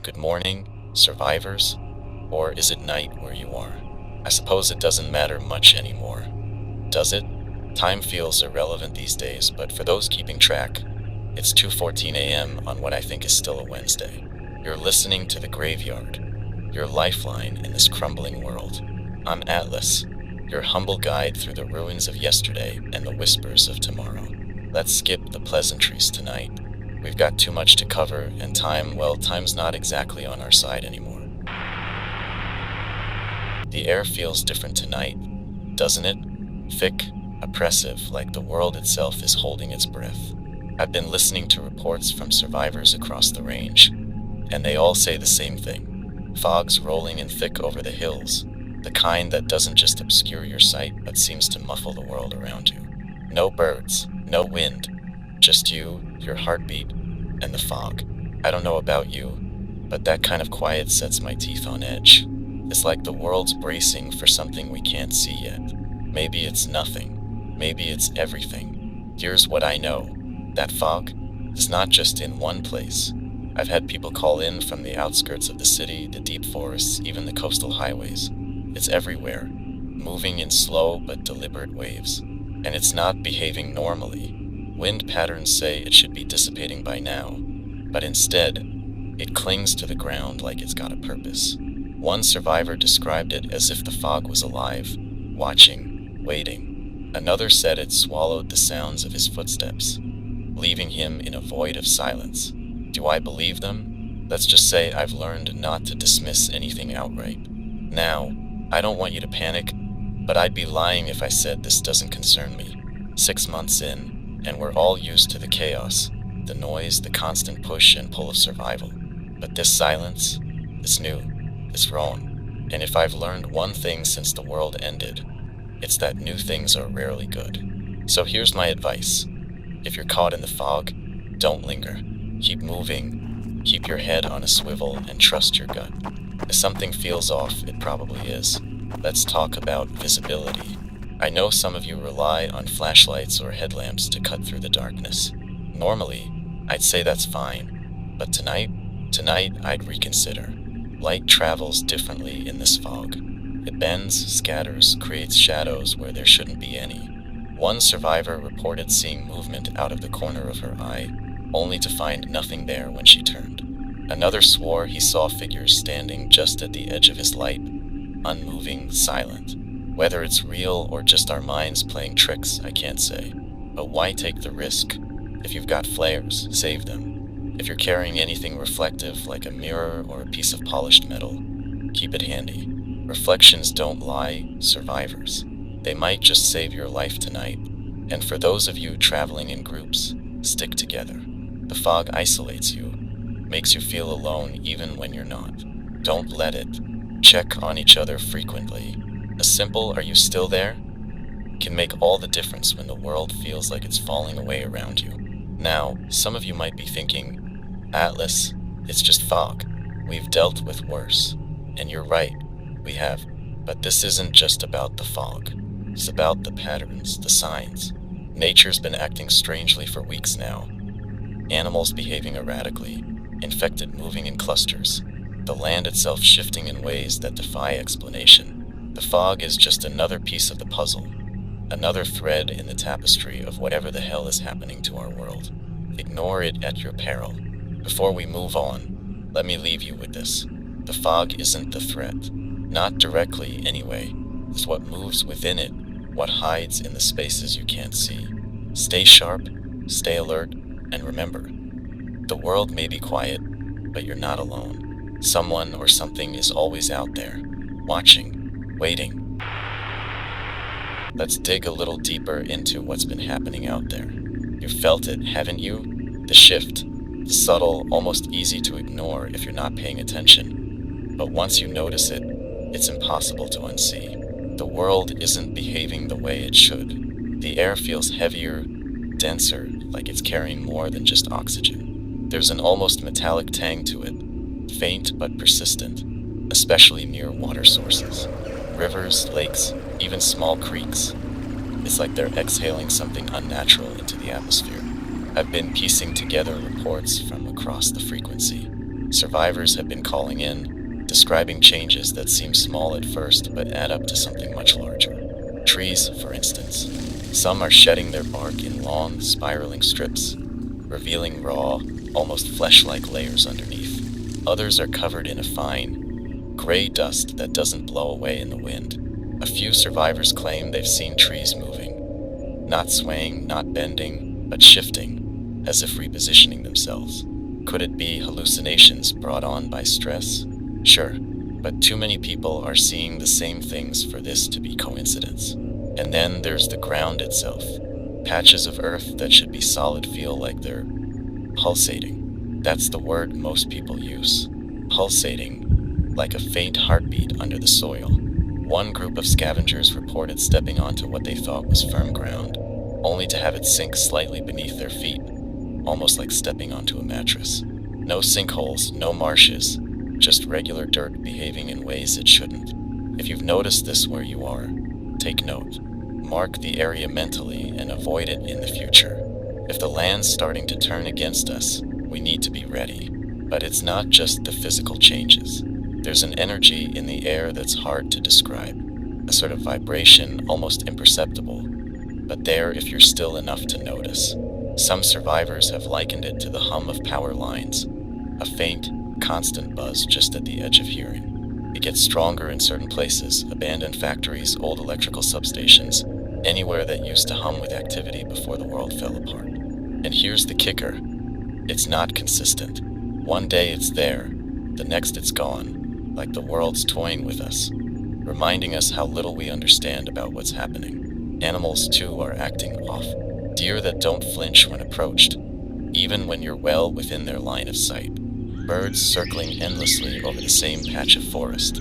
Good morning, survivors? Or is it night where you are? I suppose it doesn't matter much anymore, does it? Time feels irrelevant these days, but for those keeping track, it's 2:14 a.m. on what I think is still a Wednesday. You're listening to The Graveyard, your lifeline in this crumbling world. I'm Atlas, your humble guide through the ruins of yesterday and the whispers of tomorrow. Let's skip the pleasantries tonight. We've got too much to cover, and time's not exactly on our side anymore. The air feels different tonight, doesn't it? Thick, oppressive, like the world itself is holding its breath. I've been listening to reports from survivors across the range, and they all say the same thing. Fog's rolling in thick over the hills, the kind that doesn't just obscure your sight, but seems to muffle the world around you. No birds, no wind, just you, your heartbeat, and the fog. I don't know about you, but that kind of quiet sets my teeth on edge. It's like the world's bracing for something we can't see yet. Maybe it's nothing. Maybe it's everything. Here's what I know. That fog is not just in one place. I've had people call in from the outskirts of the city, the deep forests, even the coastal highways. It's everywhere, moving in slow but deliberate waves. And it's not behaving normally. Wind patterns say it should be dissipating by now, but instead, it clings to the ground like it's got a purpose. One survivor described it as if the fog was alive, watching, waiting. Another said it swallowed the sounds of his footsteps, leaving him in a void of silence. Do I believe them? Let's just say I've learned not to dismiss anything outright. Now, I don't want you to panic, but I'd be lying if I said this doesn't concern me. 6 months in, and we're all used to the chaos, the noise, the constant push and pull of survival. But this silence, it's new, it's wrong. And if I've learned one thing since the world ended, it's that new things are rarely good. So here's my advice. If you're caught in the fog, don't linger. Keep moving, keep your head on a swivel, and trust your gut. If something feels off, it probably is. Let's talk about visibility. I know some of you rely on flashlights or headlamps to cut through the darkness. Normally, I'd say that's fine, but tonight I'd reconsider. Light travels differently in this fog. It bends, scatters, creates shadows where there shouldn't be any. One survivor reported seeing movement out of the corner of her eye, only to find nothing there when she turned. Another swore he saw figures standing just at the edge of his light, unmoving, silent. Whether it's real or just our minds playing tricks, I can't say. But why take the risk? If you've got flares, save them. If you're carrying anything reflective like a mirror or a piece of polished metal, keep it handy. Reflections don't lie, survivors. They might just save your life tonight. And for those of you traveling in groups, stick together. The fog isolates you, makes you feel alone even when you're not. Don't let it. Check on each other frequently. A simple "are you still there?" can make all the difference when the world feels like it's falling away around you. Now, some of you might be thinking, Atlas, it's just fog. We've dealt with worse. And you're right, we have. But this isn't just about the fog. It's about the patterns, the signs. Nature's been acting strangely for weeks now. Animals behaving erratically, infected moving in clusters, the land itself shifting in ways that defy explanation. The fog is just another piece of the puzzle, another thread in the tapestry of whatever the hell is happening to our world. Ignore it at your peril. Before we move on, let me leave you with this. The fog isn't the threat. Not directly, anyway. It's what moves within it, what hides in the spaces you can't see. Stay sharp, stay alert, and remember, the world may be quiet, but you're not alone. Someone or something is always out there, watching, waiting. Let's dig a little deeper into what's been happening out there. You've felt it, haven't you? The shift, subtle, almost easy to ignore if you're not paying attention. But once you notice it, it's impossible to unsee. The world isn't behaving the way it should. The air feels heavier, denser, like it's carrying more than just oxygen. There's an almost metallic tang to it, faint but persistent, especially near water sources. Rivers, lakes, even small creeks. It's like they're exhaling something unnatural into the atmosphere. I've been piecing together reports from across the frequency. Survivors have been calling in, describing changes that seem small at first but add up to something much larger. Trees, for instance. Some are shedding their bark in long, spiraling strips, revealing raw, almost flesh-like layers underneath. Others are covered in a fine, gray dust that doesn't blow away in the wind. A few survivors claim they've seen trees moving, not swaying, not bending, but shifting, as if repositioning themselves. Could it be hallucinations brought on by stress? Sure, but too many people are seeing the same things for this to be coincidence. And then there's the ground itself. Patches of earth that should be solid feel like they're pulsating. That's the word most people use. Pulsating, like a faint heartbeat under the soil. One group of scavengers reported stepping onto what they thought was firm ground, only to have it sink slightly beneath their feet, almost like stepping onto a mattress. No sinkholes, no marshes, just regular dirt behaving in ways it shouldn't. If you've noticed this where you are, take note. Mark the area mentally and avoid it in the future. If the land's starting to turn against us, we need to be ready. But it's not just the physical changes. There's an energy in the air that's hard to describe, a sort of vibration almost imperceptible, but there if you're still enough to notice. Some survivors have likened it to the hum of power lines, a faint, constant buzz just at the edge of hearing. It gets stronger in certain places, abandoned factories, old electrical substations, anywhere that used to hum with activity before the world fell apart. And here's the kicker. It's not consistent. One day it's there, the next it's gone, like the world's toying with us, reminding us how little we understand about what's happening. Animals, too, are acting off. Deer that don't flinch when approached, even when you're well within their line of sight. Birds circling endlessly over the same patch of forest,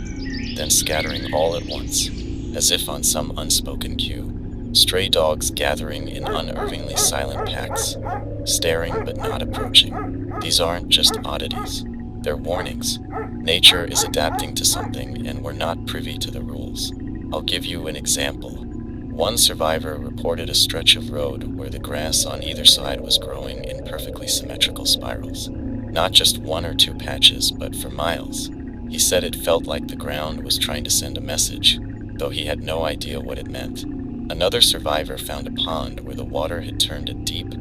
then scattering all at once, as if on some unspoken cue. Stray dogs gathering in unnervingly silent packs, staring but not approaching. These aren't just oddities, they're warnings. Nature is adapting to something and we're not privy to the rules. I'll give you an example. One survivor reported a stretch of road where the grass on either side was growing in perfectly symmetrical spirals. Not just one or two patches, but for miles. He said it felt like the ground was trying to send a message, though he had no idea what it meant. Another survivor found a pond where the water had turned a deep,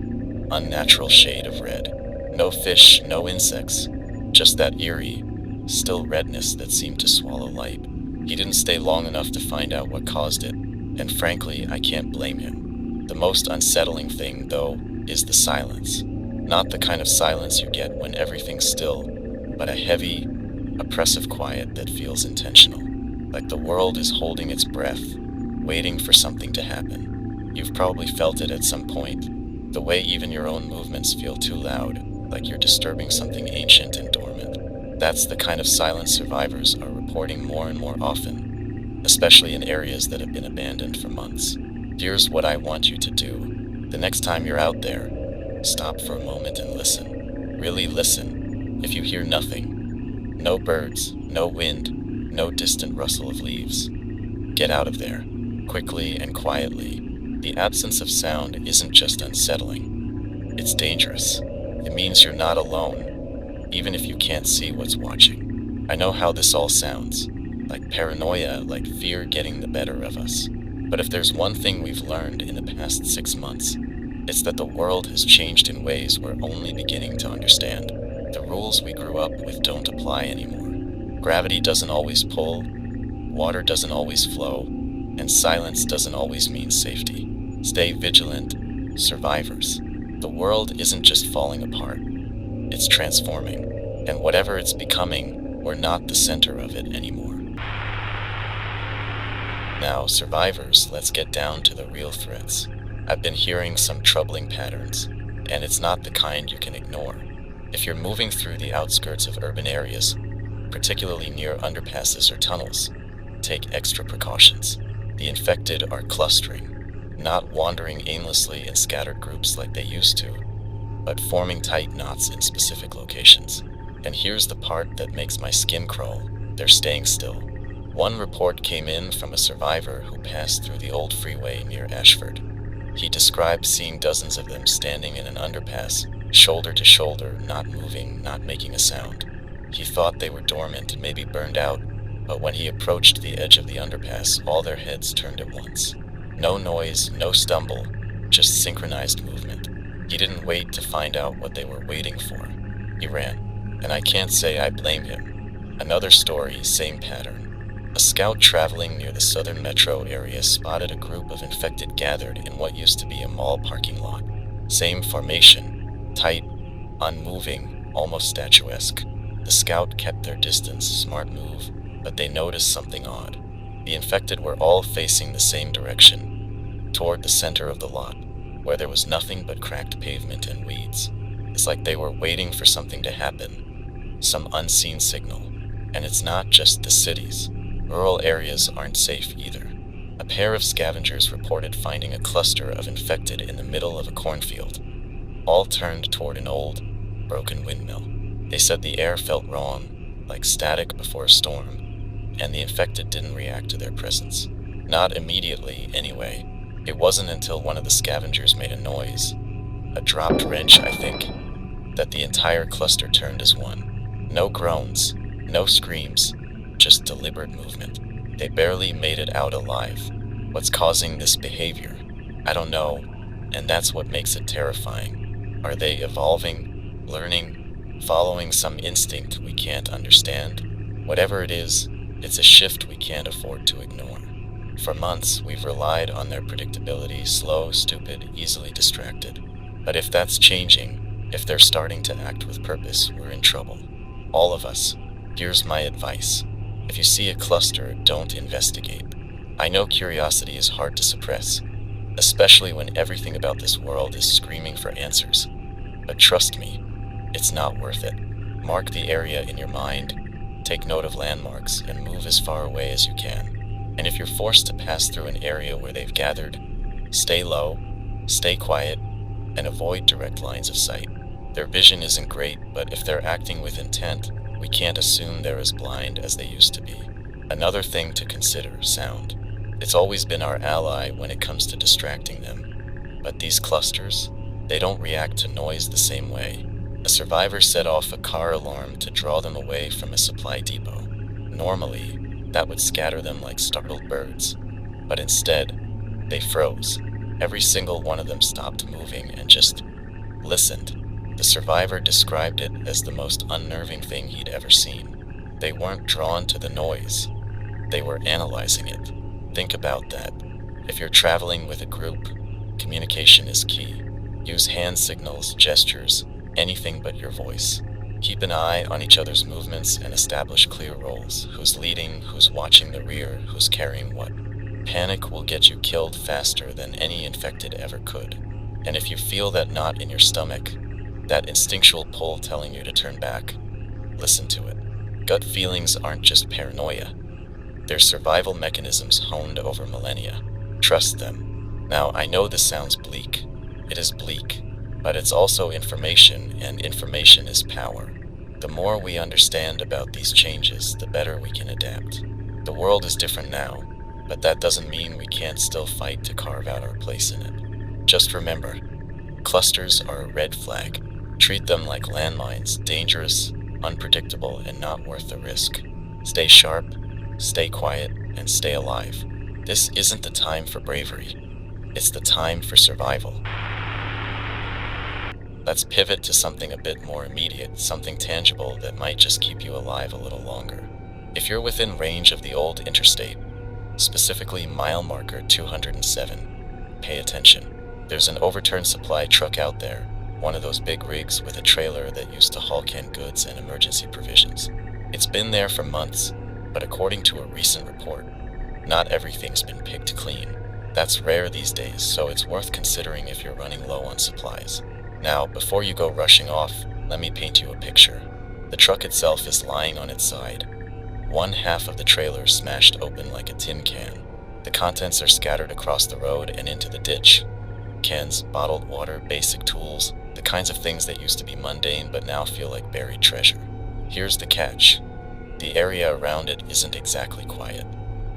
unnatural shade of red. No fish, no insects, just that eerie, still redness that seemed to swallow light. He didn't stay long enough to find out what caused it, and frankly, I can't blame him. The most unsettling thing, though, is the silence. Not the kind of silence you get when everything's still, but a heavy, oppressive quiet that feels intentional. Like the world is holding its breath, waiting for something to happen. You've probably felt it at some point, the way even your own movements feel too loud, like you're disturbing something ancient and dormant. That's the kind of silence survivors are reporting more and more often, especially in areas that have been abandoned for months. Here's what I want you to do. The next time you're out there, stop for a moment and listen. Really listen. If you hear nothing, no birds, no wind, no distant rustle of leaves, get out of there, quickly and quietly. The absence of sound isn't just unsettling, it's dangerous. It means you're not alone, even if you can't see what's watching. I know how this all sounds, like paranoia, like fear getting the better of us. But if there's one thing we've learned in the past 6 months, it's that the world has changed in ways we're only beginning to understand. The rules we grew up with don't apply anymore. Gravity doesn't always pull, water doesn't always flow, and silence doesn't always mean safety. Stay vigilant, survivors. The world isn't just falling apart, it's transforming. And whatever it's becoming, we're not the center of it anymore. Now, survivors, let's get down to the real threats. I've been hearing some troubling patterns, and it's not the kind you can ignore. If you're moving through the outskirts of urban areas, particularly near underpasses or tunnels, take extra precautions. The infected are clustering, not wandering aimlessly in scattered groups like they used to, but forming tight knots in specific locations. And here's the part that makes my skin crawl. They're staying still. One report came in from a survivor who passed through the old freeway near Ashford. He described seeing dozens of them standing in an underpass, shoulder to shoulder, not moving, not making a sound. He thought they were dormant, maybe burned out, but when he approached the edge of the underpass, all their heads turned at once. No noise, no stumble, just synchronized movement. He didn't wait to find out what they were waiting for. He ran, and I can't say I blame him. Another story, same pattern. A scout traveling near the southern metro area spotted a group of infected gathered in what used to be a mall parking lot. Same formation, tight, unmoving, almost statuesque. The scout kept their distance, smart move, but they noticed something odd. The infected were all facing the same direction, toward the center of the lot, where there was nothing but cracked pavement and weeds. It's like they were waiting for something to happen, some unseen signal. And it's not just the cities. Rural areas aren't safe either. A pair of scavengers reported finding a cluster of infected in the middle of a cornfield, all turned toward an old, broken windmill. They said the air felt wrong, like static before a storm, and the infected didn't react to their presence. Not immediately, anyway. It wasn't until one of the scavengers made a noise, a dropped wrench, I think, that the entire cluster turned as one. No groans, no screams, just deliberate movement. They barely made it out alive. What's causing this behavior? I don't know, and that's what makes it terrifying. Are they evolving, learning, following some instinct we can't understand? Whatever it is, it's a shift we can't afford to ignore. For months, we've relied on their predictability, slow, stupid, easily distracted. But if that's changing, if they're starting to act with purpose, we're in trouble. All of us. Here's my advice. If you see a cluster, don't investigate. I know curiosity is hard to suppress, especially when everything about this world is screaming for answers. But trust me, it's not worth it. Mark the area in your mind, take note of landmarks, and move as far away as you can. And if you're forced to pass through an area where they've gathered, stay low, stay quiet, and avoid direct lines of sight. Their vision isn't great, but if they're acting with intent, we can't assume they're as blind as they used to be. Another thing to consider, sound. It's always been our ally when it comes to distracting them. But these clusters, they don't react to noise the same way. A survivor set off a car alarm to draw them away from a supply depot. Normally, that would scatter them like startled birds. But instead, they froze. Every single one of them stopped moving and just listened. The survivor described it as the most unnerving thing he'd ever seen. They weren't drawn to the noise. They were analyzing it. Think about that. If you're traveling with a group, communication is key. Use hand signals, gestures, anything but your voice. Keep an eye on each other's movements and establish clear roles. Who's leading, who's watching the rear, who's carrying what. Panic will get you killed faster than any infected ever could. And if you feel that knot in your stomach, that instinctual pull telling you to turn back, listen to it. Gut feelings aren't just paranoia. They're survival mechanisms honed over millennia. Trust them. Now, I know this sounds bleak. It is bleak. But it's also information, and information is power. The more we understand about these changes, the better we can adapt. The world is different now, but that doesn't mean we can't still fight to carve out our place in it. Just remember, clusters are a red flag. Treat them like landmines, dangerous, unpredictable, and not worth the risk. Stay sharp, stay quiet, and stay alive. This isn't the time for bravery. It's the time for survival. Let's pivot to something a bit more immediate, something tangible that might just keep you alive a little longer. If you're within range of the old interstate, specifically mile marker 207, pay attention. There's an overturned supply truck out there, one of those big rigs with a trailer that used to haul canned goods and emergency provisions. It's been there for months, but according to a recent report, not everything's been picked clean. That's rare these days, so it's worth considering if you're running low on supplies. Now, before you go rushing off, let me paint you a picture. The truck itself is lying on its side. One half of the trailer smashed open like a tin can. The contents are scattered across the road and into the ditch. Cans, bottled water, basic tools, the kinds of things that used to be mundane but now feel like buried treasure. Here's the catch. The area around it isn't exactly quiet.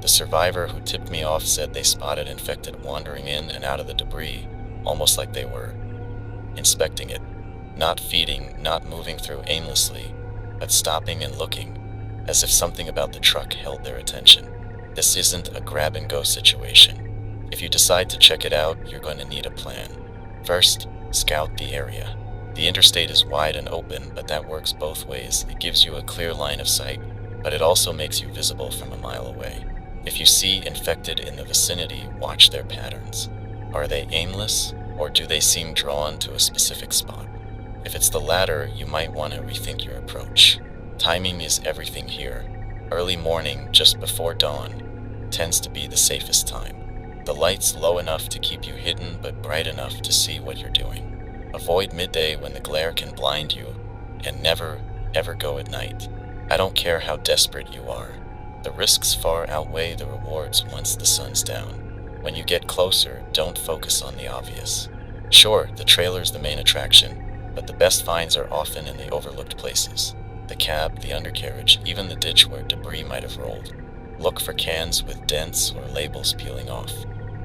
The survivor who tipped me off said they spotted infected wandering in and out of the debris, almost like they were inspecting it. Not feeding, not moving through aimlessly, but stopping and looking, as if something about the truck held their attention. This isn't a grab-and-go situation. If you decide to check it out, you're going to need a plan. First, scout the area. The interstate is wide and open, but that works both ways. It gives you a clear line of sight, but it also makes you visible from a mile away. If you see infected in the vicinity, watch their patterns. Are they aimless, or do they seem drawn to a specific spot? If it's the latter, you might want to rethink your approach. Timing is everything here. Early morning, just before dawn, tends to be the safest time. The light's low enough to keep you hidden, but bright enough to see what you're doing. Avoid midday when the glare can blind you, and never, ever go at night. I don't care how desperate you are. The risks far outweigh the rewards once the sun's down. When you get closer, don't focus on the obvious. Sure, the trailer's the main attraction, but the best finds are often in the overlooked places. The cab, the undercarriage, even the ditch where debris might have rolled. Look for cans with dents or labels peeling off.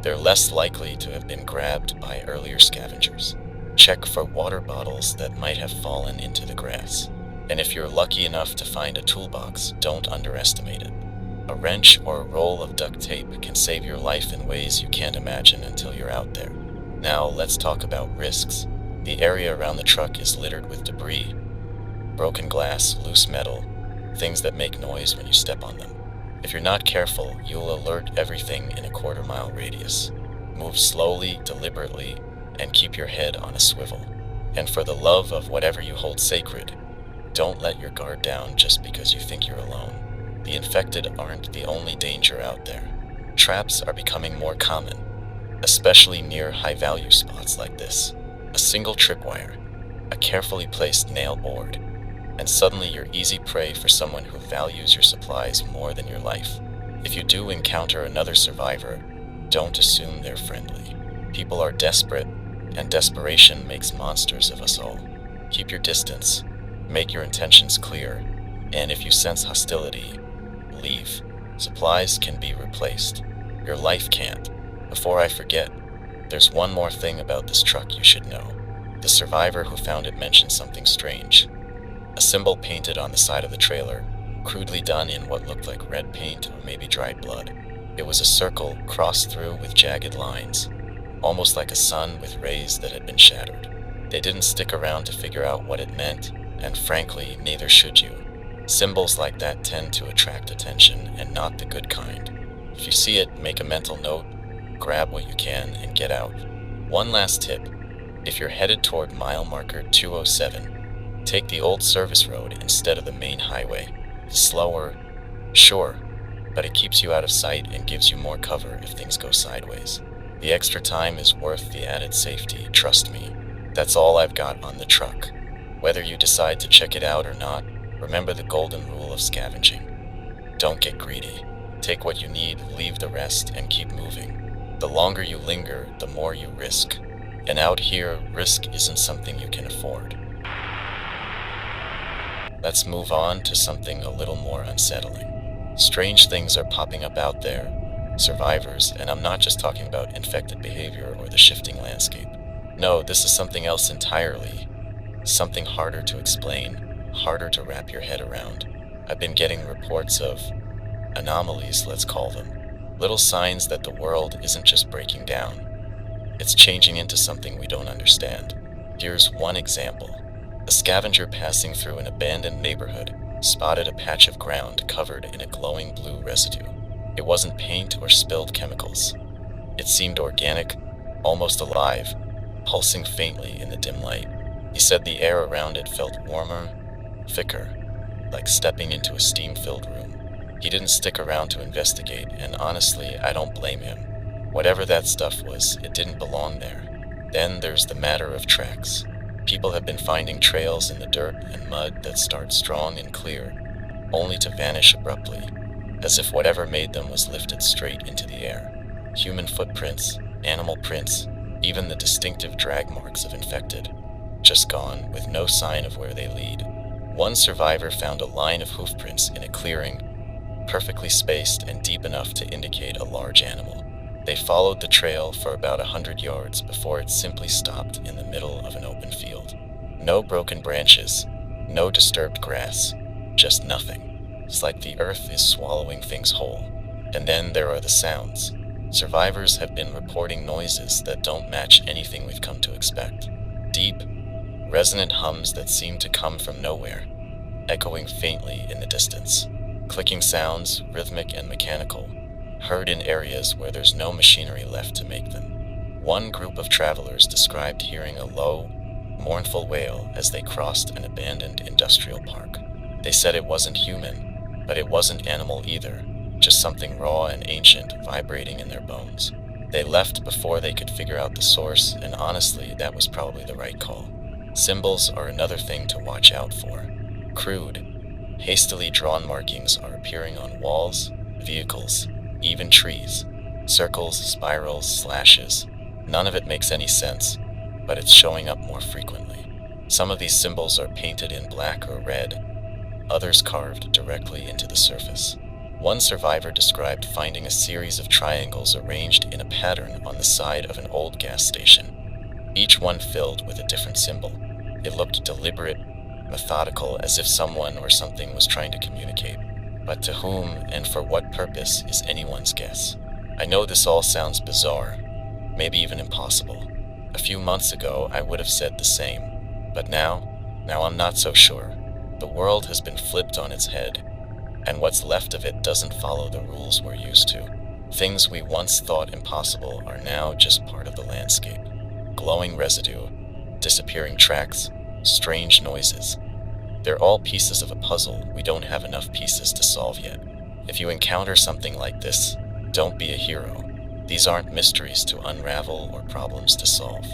They're less likely to have been grabbed by earlier scavengers. Check for water bottles that might have fallen into the grass. And if you're lucky enough to find a toolbox, don't underestimate it. A wrench or a roll of duct tape can save your life in ways you can't imagine until you're out there. Now, let's talk about risks. The area around the truck is littered with debris. Broken glass, loose metal, things that make noise when you step on them. If you're not careful, you'll alert everything in a quarter-mile radius. Move slowly, deliberately, and keep your head on a swivel. And for the love of whatever you hold sacred, don't let your guard down just because you think you're alone. The infected aren't the only danger out there. Traps are becoming more common, especially near high-value spots like this. A single tripwire, a carefully placed nail board, and suddenly you're easy prey for someone who values your supplies more than your life. If you do encounter another survivor, don't assume they're friendly. People are desperate, and desperation makes monsters of us all. Keep your distance, make your intentions clear, and if you sense hostility, leave. Supplies can be replaced. Your life can't. Before I forget, there's one more thing about this truck you should know. The survivor who found it mentioned something strange. A symbol painted on the side of the trailer, crudely done in what looked like red paint or maybe dried blood. It was a circle crossed through with jagged lines, almost like a sun with rays that had been shattered. They didn't stick around to figure out what it meant, and frankly, neither should you. Symbols like that tend to attract attention, and not the good kind. If you see it, make a mental note, grab what you can, and get out. One last tip. If you're headed toward mile marker 207, take the old service road instead of the main highway. It's slower, sure, but it keeps you out of sight and gives you more cover if things go sideways. The extra time is worth the added safety, trust me. That's all I've got on the truck. Whether you decide to check it out or not, remember the golden rule of scavenging. Don't get greedy. Take what you need, leave the rest, and keep moving. The longer you linger, the more you risk. And out here, risk isn't something you can afford. Let's move on to something a little more unsettling. Strange things are popping up out there. Survivors, and I'm not just talking about infected behavior or the shifting landscape. No, this is something else entirely. Something harder to explain, harder to wrap your head around. I've been getting reports of anomalies, let's call them. Little signs that the world isn't just breaking down. It's changing into something we don't understand. Here's one example. A scavenger passing through an abandoned neighborhood spotted a patch of ground covered in a glowing blue residue. It wasn't paint or spilled chemicals. It seemed organic, almost alive, pulsing faintly in the dim light. He said the air around it felt warmer, thicker, like stepping into a steam-filled room. He didn't stick around to investigate, and honestly, I don't blame him. Whatever that stuff was, it didn't belong there. Then there's the matter of tracks. People have been finding trails in the dirt and mud that start strong and clear, only to vanish abruptly, as if whatever made them was lifted straight into the air. Human footprints, animal prints, even the distinctive drag marks of infected, just gone, with no sign of where they lead. One survivor found a line of hoofprints in a clearing, perfectly spaced and deep enough to indicate a large animal. They followed the trail for about 100 yards before it simply stopped in the middle of an open field. No broken branches, no disturbed grass, just nothing. It's like the earth is swallowing things whole. And then there are the sounds. Survivors have been reporting noises that don't match anything we've come to expect. Deep, resonant hums that seem to come from nowhere, echoing faintly in the distance. Clicking sounds, rhythmic and mechanical, heard in areas where there's no machinery left to make them. One group of travelers described hearing a low, mournful wail as they crossed an abandoned industrial park. They said it wasn't human, but it wasn't animal either, just something raw and ancient vibrating in their bones. They left before they could figure out the source, and honestly, that was probably the right call. Symbols are another thing to watch out for. Crude, hastily drawn markings are appearing on walls, vehicles, even trees. Circles, spirals, slashes. None of it makes any sense, but it's showing up more frequently. Some of these symbols are painted in black or red, others carved directly into the surface. One survivor described finding a series of triangles arranged in a pattern on the side of an old gas station, each one filled with a different symbol. It looked deliberate, methodical, as if someone or something was trying to communicate. But to whom and for what purpose is anyone's guess. I know this all sounds bizarre, maybe even impossible. A few months ago, I would have said the same. But now I'm not so sure. The world has been flipped on its head, and what's left of it doesn't follow the rules we're used to. Things we once thought impossible are now just part of the landscape. Glowing residue, disappearing tracks, strange noises. They're all pieces of a puzzle we don't have enough pieces to solve yet. If you encounter something like this, don't be a hero. These aren't mysteries to unravel or problems to solve.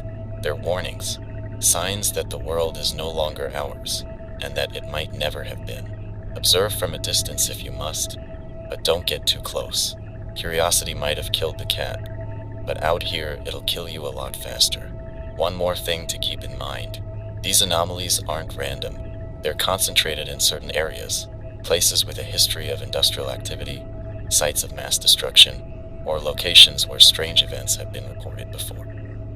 They're warnings, signs that the world is no longer ours, and that it might never have been. Observe from a distance if you must, but don't get too close. Curiosity might have killed the cat, but out here it'll kill you a lot faster. One more thing to keep in mind. These anomalies aren't random. They're concentrated in certain areas, places with a history of industrial activity, sites of mass destruction, or locations where strange events have been reported before.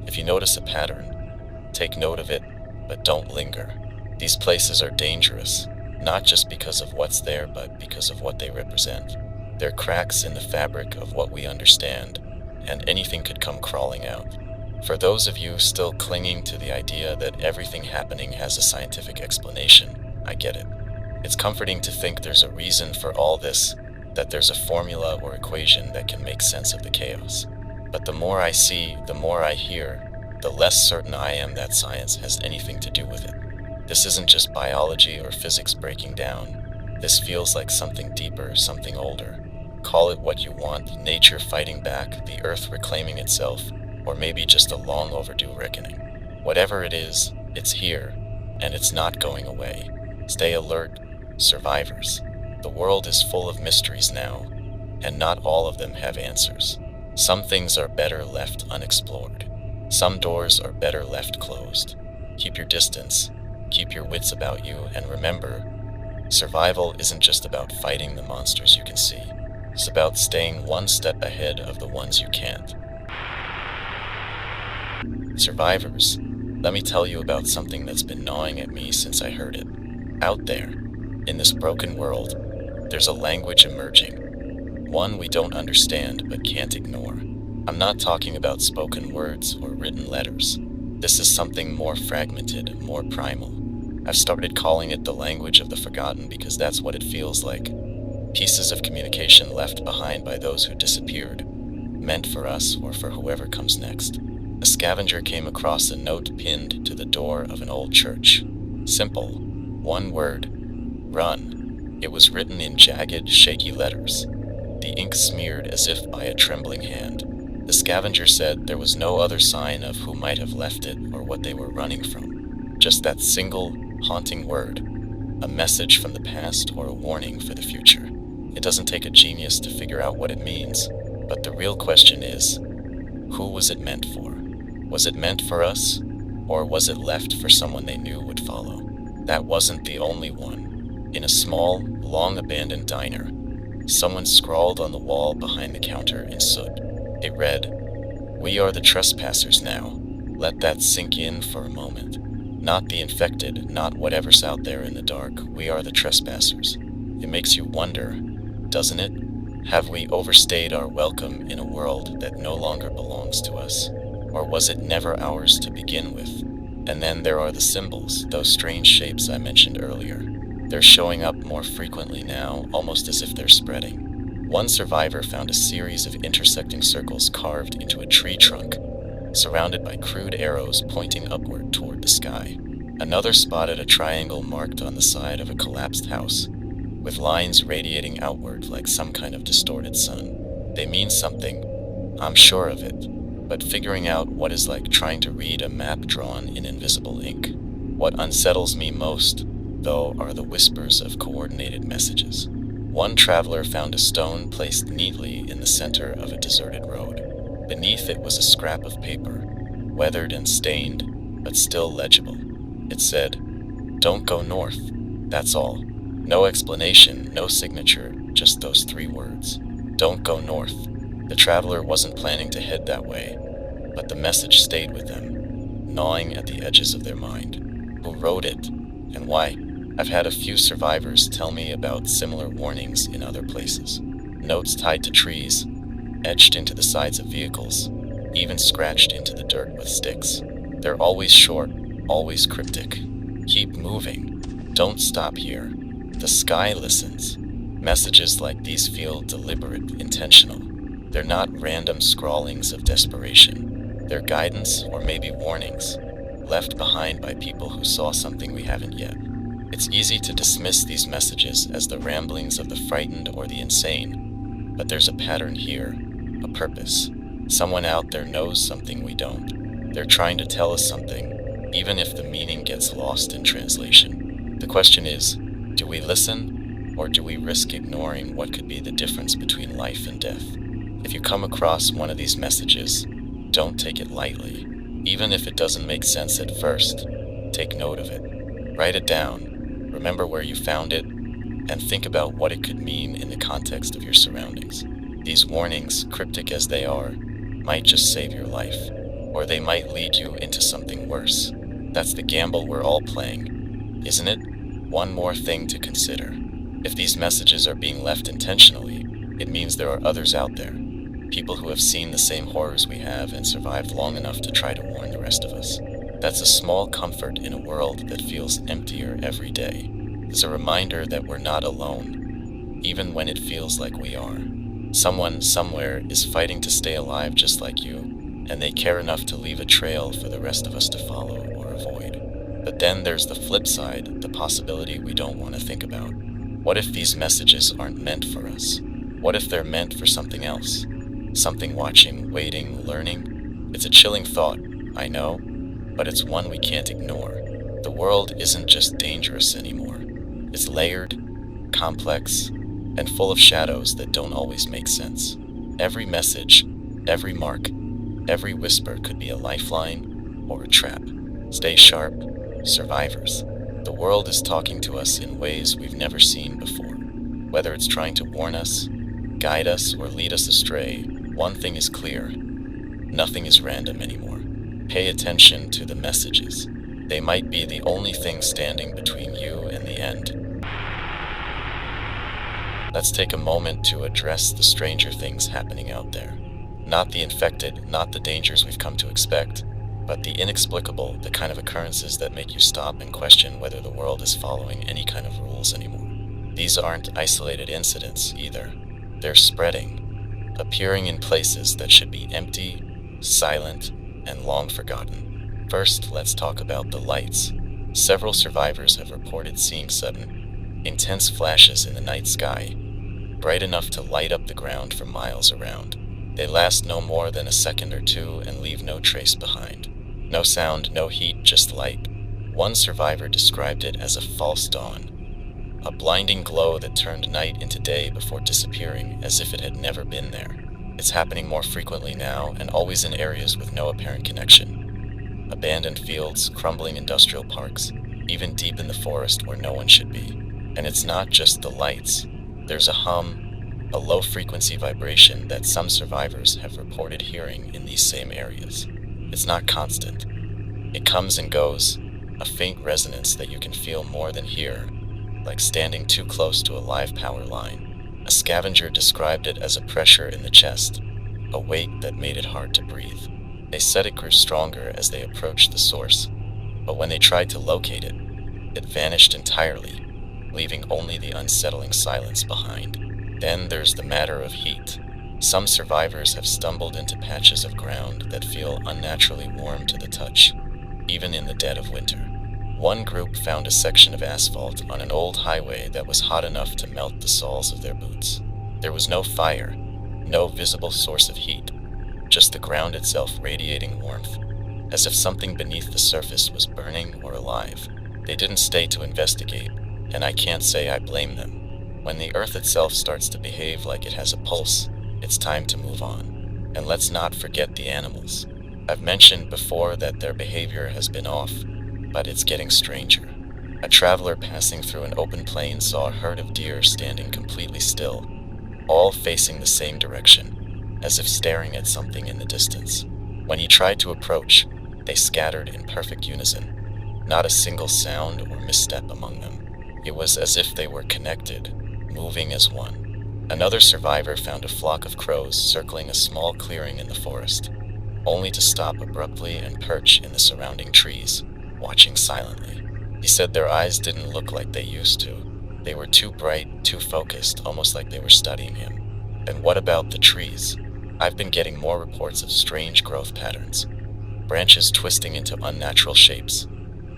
If you notice a pattern, take note of it, but don't linger. These places are dangerous, not just because of what's there, but because of what they represent. They're cracks in the fabric of what we understand, and anything could come crawling out. For those of you still clinging to the idea that everything happening has a scientific explanation, I get it. It's comforting to think there's a reason for all this, that there's a formula or equation that can make sense of the chaos. But the more I see, the more I hear, the less certain I am that science has anything to do with it. This isn't just biology or physics breaking down. This feels like something deeper, something older. Call it what you want, nature fighting back, the earth reclaiming itself, or maybe just a long overdue reckoning. Whatever it is, it's here, and it's not going away. Stay alert, survivors. The world is full of mysteries now, and not all of them have answers. Some things are better left unexplored. Some doors are better left closed. Keep your distance, keep your wits about you, and remember, survival isn't just about fighting the monsters you can see. It's about staying one step ahead of the ones you can't. Survivors, let me tell you about something that's been gnawing at me since I heard it. Out there, in this broken world, there's a language emerging. One we don't understand but can't ignore. I'm not talking about spoken words or written letters. This is something more fragmented, more primal. I've started calling it the language of the forgotten because that's what it feels like. Pieces of communication left behind by those who disappeared, meant for us or for whoever comes next. A scavenger came across a note pinned to the door of an old church. Simple. One word. Run. It was written in jagged, shaky letters, the ink smeared as if by a trembling hand. The scavenger said there was no other sign of who might have left it or what they were running from. Just that single, haunting word. A message from the past or a warning for the future. It doesn't take a genius to figure out what it means, but the real question is, who was it meant for? Was it meant for us, or was it left for someone they knew would follow? That wasn't the only one. In a small, long-abandoned diner, someone scrawled on the wall behind the counter in soot. It read, "We are the trespassers now. Let that sink in for a moment. Not the infected, not whatever's out there in the dark. We are the trespassers. It makes you wonder, doesn't it? Have we overstayed our welcome in a world that no longer belongs to us? Or was it never ours to begin with? And then there are the symbols, those strange shapes I mentioned earlier. They're showing up more frequently now, almost as if they're spreading. One survivor found a series of intersecting circles carved into a tree trunk, surrounded by crude arrows pointing upward toward the sky. Another spotted a triangle marked on the side of a collapsed house, with lines radiating outward like some kind of distorted sun. They mean something, I'm sure of it, but figuring out what is like trying to read a map drawn in invisible ink. What unsettles me most, though, are the whispers of coordinated messages. One traveler found a stone placed neatly in the center of a deserted road. Beneath it was a scrap of paper, weathered and stained, but still legible. It said, "Don't go north." That's all. No explanation, no signature, just those 3 words. Don't go north. The traveler wasn't planning to head that way, but the message stayed with them, gnawing at the edges of their mind. Who wrote it, and why? I've had a few survivors tell me about similar warnings in other places. Notes tied to trees, etched into the sides of vehicles, even scratched into the dirt with sticks. They're always short, always cryptic. Keep moving. Don't stop here. The sky listens. Messages like these feel deliberate, intentional. They're not random scrawlings of desperation. They're guidance, or maybe warnings, left behind by people who saw something we haven't yet. It's easy to dismiss these messages as the ramblings of the frightened or the insane, but there's a pattern here, a purpose. Someone out there knows something we don't. They're trying to tell us something, even if the meaning gets lost in translation. The question is, do we listen, or do we risk ignoring what could be the difference between life and death? If you come across one of these messages, don't take it lightly. Even if it doesn't make sense at first, take note of it. Write it down, remember where you found it, and think about what it could mean in the context of your surroundings. These warnings, cryptic as they are, might just save your life, or they might lead you into something worse. That's the gamble we're all playing, isn't it? One more thing to consider. If these messages are being left intentionally, it means there are others out there. People who have seen the same horrors we have and survived long enough to try to warn the rest of us. That's a small comfort in a world that feels emptier every day. It's a reminder that we're not alone, even when it feels like we are. Someone somewhere is fighting to stay alive just like you, and they care enough to leave a trail for the rest of us to follow or avoid. But then there's the flip side, the possibility we don't want to think about. What if these messages aren't meant for us? What if they're meant for something else? Something watching, waiting, learning? It's a chilling thought, I know, but it's one we can't ignore. The world isn't just dangerous anymore. It's layered, complex, and full of shadows that don't always make sense. Every message, every mark, every whisper could be a lifeline or a trap. Stay sharp, survivors. The world is talking to us in ways we've never seen before. Whether it's trying to warn us, guide us, or lead us astray, one thing is clear. Nothing is random anymore. Pay attention to the messages. They might be the only thing standing between you and the end. Let's take a moment to address the stranger things happening out there. Not the infected, not the dangers we've come to expect, but the inexplicable, the kind of occurrences that make you stop and question whether the world is following any kind of rules anymore. These aren't isolated incidents either. They're spreading, appearing in places that should be empty, silent, and long forgotten. First, let's talk about the lights. Several survivors have reported seeing sudden, intense flashes in the night sky, bright enough to light up the ground for miles around. They last no more than a second or two and leave no trace behind. No sound, no heat, just light. One survivor described it as a false dawn, a blinding glow that turned night into day before disappearing as if it had never been there. It's happening more frequently now and always in areas with no apparent connection. Abandoned fields, crumbling industrial parks, even deep in the forest where no one should be. And it's not just the lights. There's a hum, a low-frequency vibration that some survivors have reported hearing in these same areas. It's not constant. It comes and goes, a faint resonance that you can feel more than hear, like standing too close to a live power line. A scavenger described it as a pressure in the chest, a weight that made it hard to breathe. They said it grew stronger as they approached the source, but when they tried to locate it, it vanished entirely, leaving only the unsettling silence behind. Then there's the matter of heat. Some survivors have stumbled into patches of ground that feel unnaturally warm to the touch, even in the dead of winter. One group found a section of asphalt on an old highway that was hot enough to melt the soles of their boots. There was no fire, no visible source of heat, just the ground itself radiating warmth, as if something beneath the surface was burning or alive. They didn't stay to investigate, and I can't say I blame them. When the earth itself starts to behave like it has a pulse, it's time to move on. And let's not forget the animals. I've mentioned before that their behavior has been off, but it's getting stranger. A traveler passing through an open plain saw a herd of deer standing completely still, all facing the same direction, as if staring at something in the distance. When he tried to approach, they scattered in perfect unison, not a single sound or misstep among them. It was as if they were connected, moving as one. Another survivor found a flock of crows circling a small clearing in the forest, only to stop abruptly and perch in the surrounding trees, watching silently. He said their eyes didn't look like they used to. They were too bright, too focused, almost like they were studying him. And what about the trees? I've been getting more reports of strange growth patterns. Branches twisting into unnatural shapes,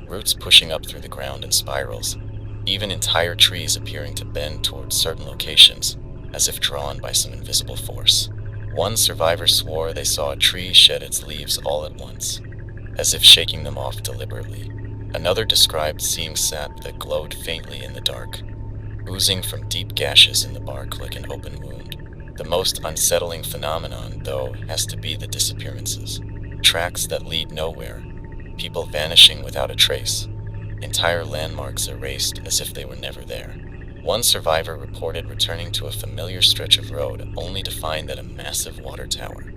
roots pushing up through the ground in spirals, even entire trees appearing to bend towards certain locations, as if drawn by some invisible force. One survivor swore they saw a tree shed its leaves all at once, as if shaking them off deliberately. Another described seeing sap that glowed faintly in the dark, oozing from deep gashes in the bark like an open wound. The most unsettling phenomenon, though, has to be the disappearances. Tracks that lead nowhere, people vanishing without a trace, entire landmarks erased as if they were never there. One survivor reported returning to a familiar stretch of road only to find that a massive water tower,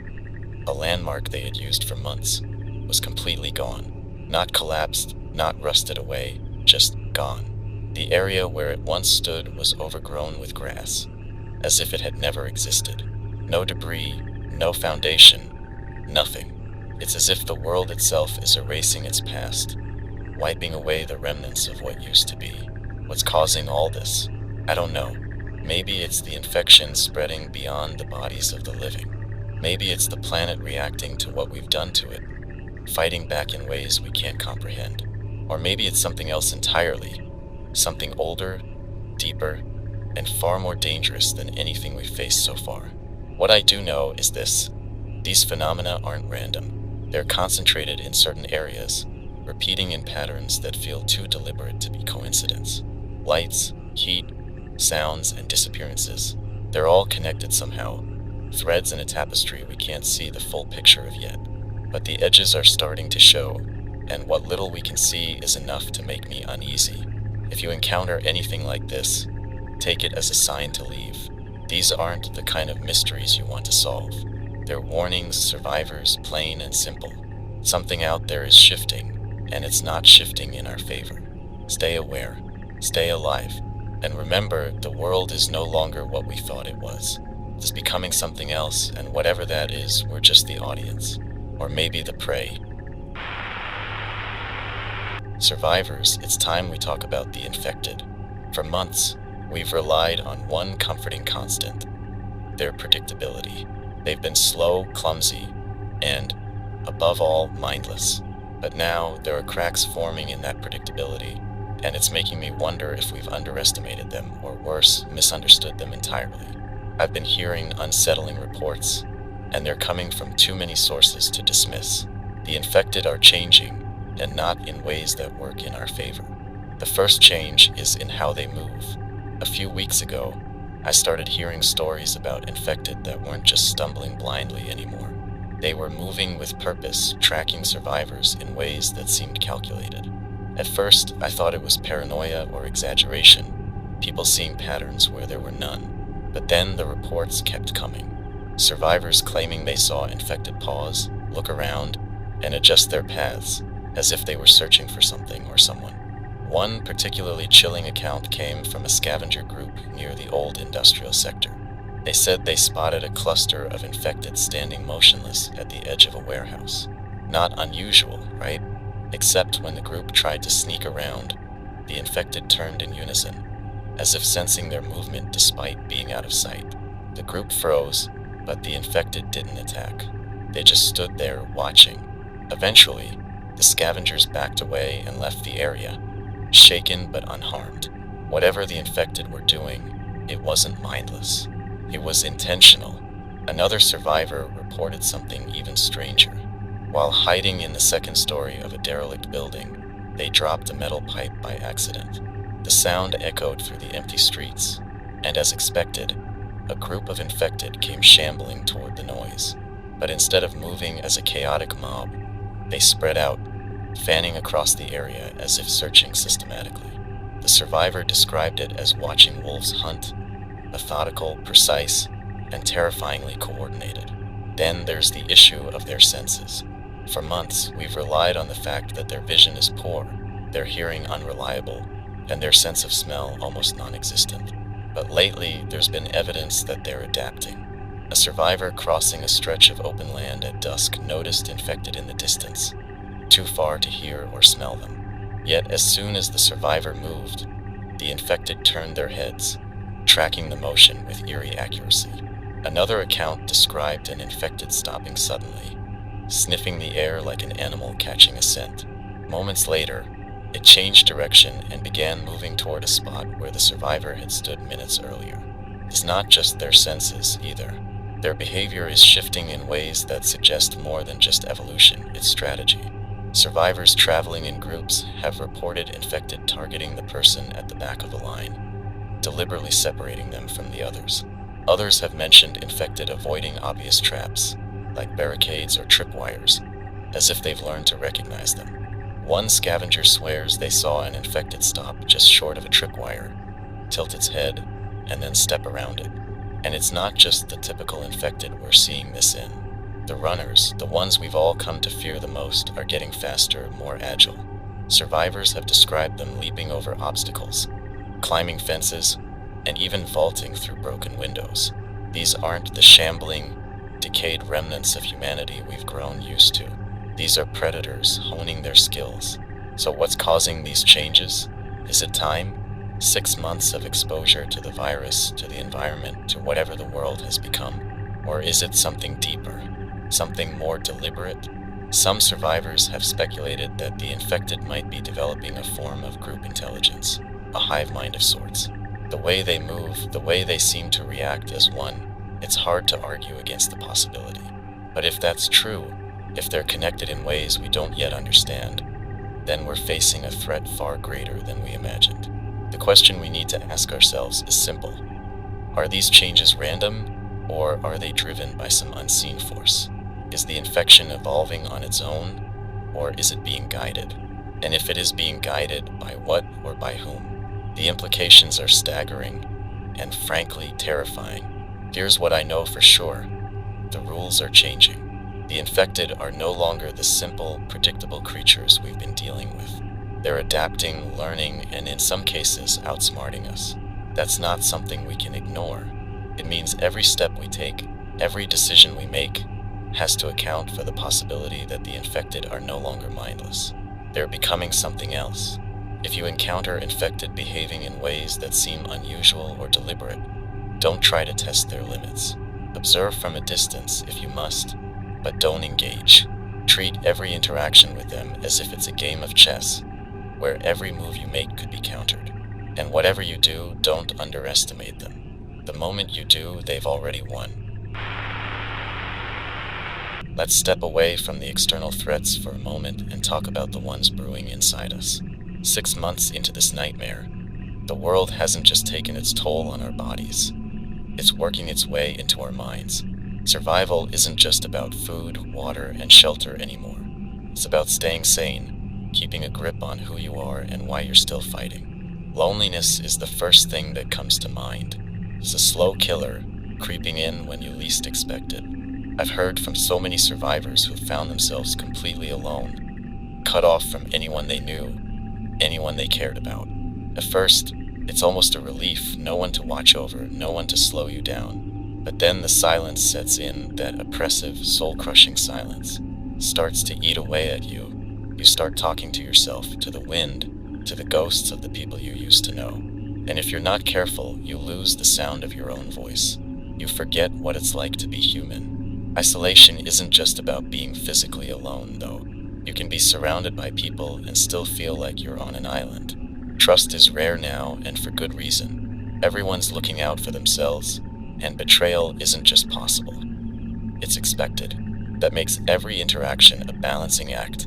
a landmark they had used for months, was completely gone. Not collapsed, not rusted away, just gone. The area where it once stood was overgrown with grass, as if it had never existed. No debris, no foundation, nothing. It's as if the world itself is erasing its past, wiping away the remnants of what used to be. What's causing all this? I don't know. Maybe it's the infection spreading beyond the bodies of the living. Maybe it's the planet reacting to what we've done to it, fighting back in ways we can't comprehend. Or maybe it's something else entirely, something older, deeper, and far more dangerous than anything we've faced so far. What I do know is this: these phenomena aren't random. They're concentrated in certain areas, repeating in patterns that feel too deliberate to be coincidence. Lights, heat, sounds, and disappearances. They're all connected somehow, threads in a tapestry we can't see the full picture of yet. But the edges are starting to show, and what little we can see is enough to make me uneasy. If you encounter anything like this, take it as a sign to leave. These aren't the kind of mysteries you want to solve. They're warnings, survivors, plain and simple. Something out there is shifting, and it's not shifting in our favor. Stay aware, stay alive, and remember, the world is no longer what we thought it was. It's becoming something else, and whatever that is, we're just the audience. Or maybe the prey. Survivors, it's time we talk about the infected. For months, we've relied on one comforting constant: their predictability. They've been slow, clumsy, and, above all, mindless. But now, there are cracks forming in that predictability, and it's making me wonder if we've underestimated them, or worse, misunderstood them entirely. I've been hearing unsettling reports, and they're coming from too many sources to dismiss. The infected are changing, and not in ways that work in our favor. The first change is in how they move. A few weeks ago, I started hearing stories about infected that weren't just stumbling blindly anymore. They were moving with purpose, tracking survivors in ways that seemed calculated. At first, I thought it was paranoia or exaggeration, people seeing patterns where there were none. But then the reports kept coming. Survivors claiming they saw infected pause, look around, and adjust their paths, as if they were searching for something or someone. One particularly chilling account came from a scavenger group near the old industrial sector. They said they spotted a cluster of infected standing motionless at the edge of a warehouse. Not unusual, right? Except when the group tried to sneak around, the infected turned in unison, as if sensing their movement despite being out of sight. The group froze, but the infected didn't attack. They just stood there watching. Eventually, the scavengers backed away and left the area, shaken but unharmed. Whatever the infected were doing, it wasn't mindless. It was intentional. Another survivor reported something even stranger. While hiding in the second story of a derelict building, they dropped a metal pipe by accident. The sound echoed through the empty streets, and as expected, a group of infected came shambling toward the noise. But instead of moving as a chaotic mob, they spread out, fanning across the area as if searching systematically. The survivor described it as watching wolves hunt, methodical, precise, and terrifyingly coordinated. Then there's the issue of their senses. For months, we've relied on the fact that their vision is poor, their hearing unreliable, and their sense of smell almost non-existent. But lately, there's been evidence that they're adapting. A survivor crossing a stretch of open land at dusk noticed infected in the distance, too far to hear or smell them. Yet as soon as the survivor moved, the infected turned their heads, tracking the motion with eerie accuracy. Another account described an infected stopping suddenly, sniffing the air like an animal catching a scent. Moments later, it changed direction and began moving toward a spot where the survivor had stood minutes earlier. It's not just their senses, either. Their behavior is shifting in ways that suggest more than just evolution, it's strategy. Survivors traveling in groups have reported infected targeting the person at the back of the line, deliberately separating them from the others. Others have mentioned infected avoiding obvious traps, like barricades or tripwires, as if they've learned to recognize them. One scavenger swears they saw an infected stop just short of a tripwire, tilt its head, and then step around it. And it's not just the typical infected we're seeing this in. The runners, the ones we've all come to fear the most, are getting faster, more agile. Survivors have described them leaping over obstacles, climbing fences, and even vaulting through broken windows. These aren't the shambling, decayed remnants of humanity we've grown used to. These are predators honing their skills. So what's causing these changes? Is it time? 6 months of exposure to the virus, to the environment, to whatever the world has become? Or is it something deeper, something more deliberate? Some survivors have speculated that the infected might be developing a form of group intelligence, a hive mind of sorts. The way they move, the way they seem to react as one, it's hard to argue against the possibility. But if that's true, if they're connected in ways we don't yet understand, then we're facing a threat far greater than we imagined. The question we need to ask ourselves is simple. Are these changes random, or are they driven by some unseen force? Is the infection evolving on its own, or is it being guided? And if it is being guided, by what or by whom? The implications are staggering and frankly terrifying. Here's what I know for sure. The rules are changing. The infected are no longer the simple, predictable creatures we've been dealing with. They're adapting, learning, and in some cases, outsmarting us. That's not something we can ignore. It means every step we take, every decision we make, has to account for the possibility that the infected are no longer mindless. They're becoming something else. If you encounter infected behaving in ways that seem unusual or deliberate, don't try to test their limits. Observe from a distance if you must, but don't engage. Treat every interaction with them as if it's a game of chess, where every move you make could be countered. And whatever you do, don't underestimate them. The moment you do, they've already won. Let's step away from the external threats for a moment and talk about the ones brewing inside us. 6 months into this nightmare, the world hasn't just taken its toll on our bodies. It's working its way into our minds. Survival isn't just about food, water, and shelter anymore. It's about staying sane, keeping a grip on who you are and why you're still fighting. Loneliness is the first thing that comes to mind. It's a slow killer, creeping in when you least expect it. I've heard from so many survivors who found themselves completely alone, cut off from anyone they knew, anyone they cared about. At first, it's almost a relief, no one to watch over, no one to slow you down. But then the silence sets in, that oppressive, soul-crushing silence starts to eat away at you. You start talking to yourself, to the wind, to the ghosts of the people you used to know. And if you're not careful, you lose the sound of your own voice. You forget what it's like to be human. Isolation isn't just about being physically alone, though. You can be surrounded by people and still feel like you're on an island. Trust is rare now, and for good reason. Everyone's looking out for themselves, and betrayal isn't just possible. It's expected. That makes every interaction a balancing act,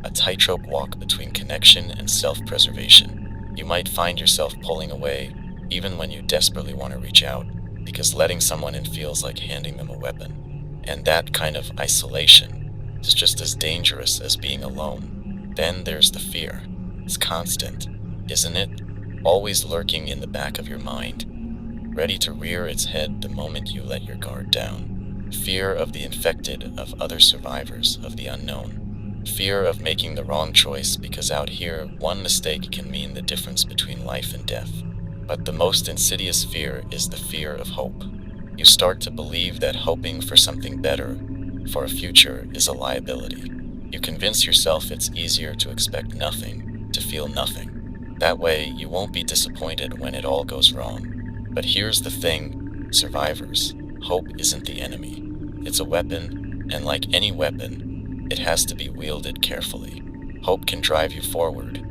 a tightrope walk between connection and self-preservation. You might find yourself pulling away, even when you desperately want to reach out, because letting someone in feels like handing them a weapon. And that kind of isolation is just as dangerous as being alone. Then there's the fear. It's constant, isn't it? Always lurking in the back of your mind, ready to rear its head the moment you let your guard down. Fear of the infected, of other survivors, of the unknown. Fear of making the wrong choice, because out here, one mistake can mean the difference between life and death. But the most insidious fear is the fear of hope. You start to believe that hoping for something better, for a future, is a liability. You convince yourself it's easier to expect nothing, to feel nothing. That way, you won't be disappointed when it all goes wrong. But here's the thing, survivors. Hope isn't the enemy. It's a weapon, and like any weapon, it has to be wielded carefully. Hope can drive you forward,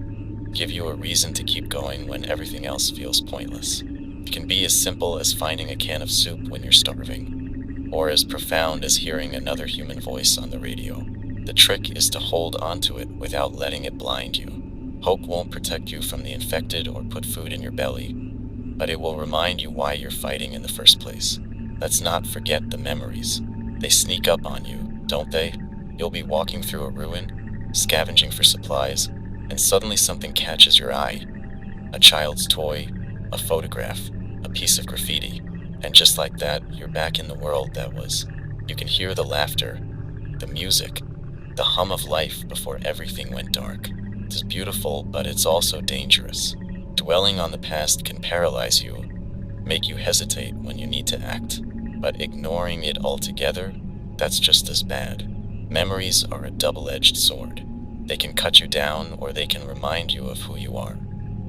give you a reason to keep going when everything else feels pointless. It can be as simple as finding a can of soup when you're starving, or as profound as hearing another human voice on the radio. The trick is to hold onto it without letting it blind you. Hope won't protect you from the infected or put food in your belly, but it will remind you why you're fighting in the first place. Let's not forget the memories. They sneak up on you, don't they? You'll be walking through a ruin, scavenging for supplies, and suddenly something catches your eye. A child's toy, a photograph, a piece of graffiti. And just like that, you're back in the world that was. You can hear the laughter, the music, the hum of life before everything went dark. It's beautiful, but it's also dangerous. Dwelling on the past can paralyze you, make you hesitate when you need to act. But ignoring it altogether, that's just as bad. Memories are a double-edged sword. They can cut you down, or they can remind you of who you are.